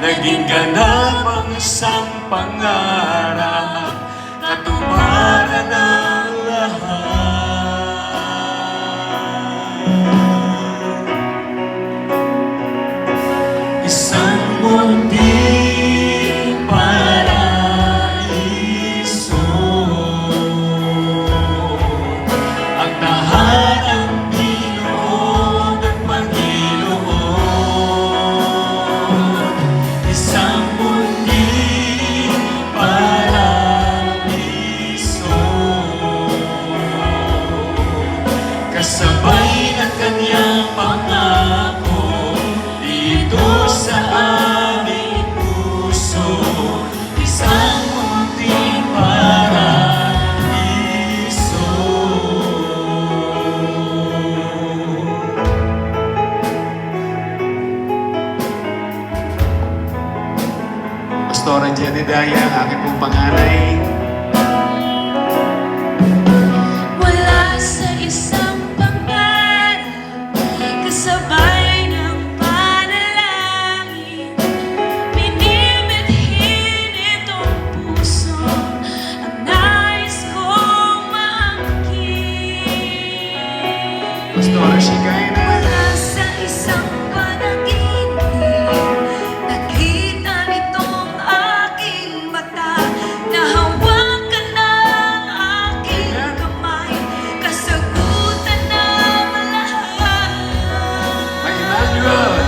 naging ganap ang isang pangarap, katuparan ang lahat. Isang munting paraiso, ang tahanang Pinoon ng Panginoon. Isang munting paraiso, kasabay ng kanyang pangako dito sa aming puso. Isang munting paraiso. Pastora Jedediah, ang aking pong panganay. Wala sa isang pangarap, kasabay ng panalangin, minimidhin itong puso, ang nais kong maangkin. Pastora Shekinah. Wala sa isang panaginip, nakita nitong aking mata, nahawakan ng aking kamay, kasagutan ng lahat. Emmanuel.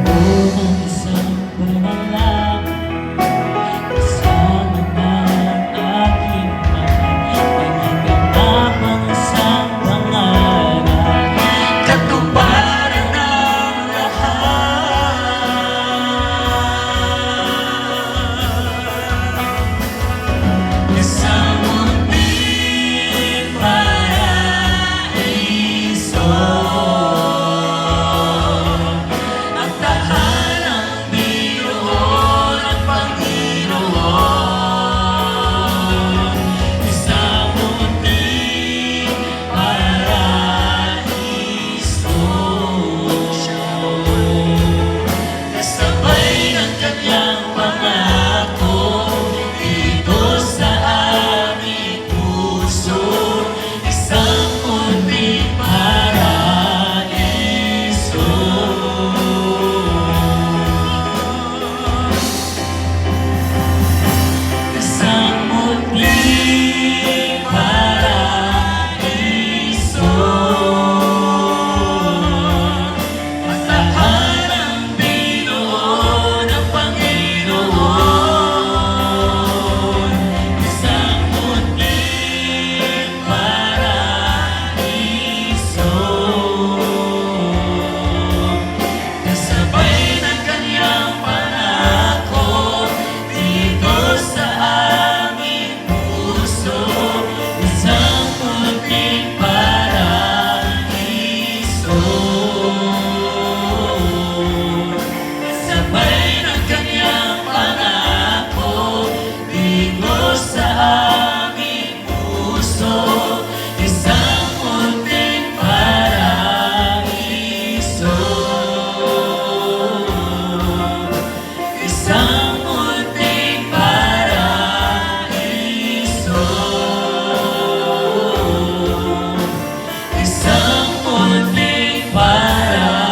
Unang isang panalangin, kasama ng aking mga, naging ganap ang isang pangarap, Katuparan ng lahat. Isang munting paraiso, ang tahanang Pinoon ng Panginoon. Isang munting paraiso, kasabay ng kanyang pangako dito sa aming puso. Isang munting paraiso. Isang munting paraiso, ang tahanang Pinoon ng Panginoon. Isang munting paraiso, kasabay ng kanyang pangako dito sa aming puso. Isang munting paraiso, kasabay ng kanyang pangako dito sa aming puso. Isang munting paraiso, isang munting paraiso, isang munting paraiso.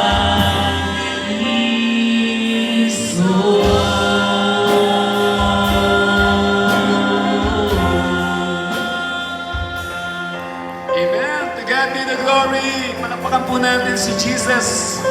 Amen. To God be the glory. Palakpakan po natin si Jesus.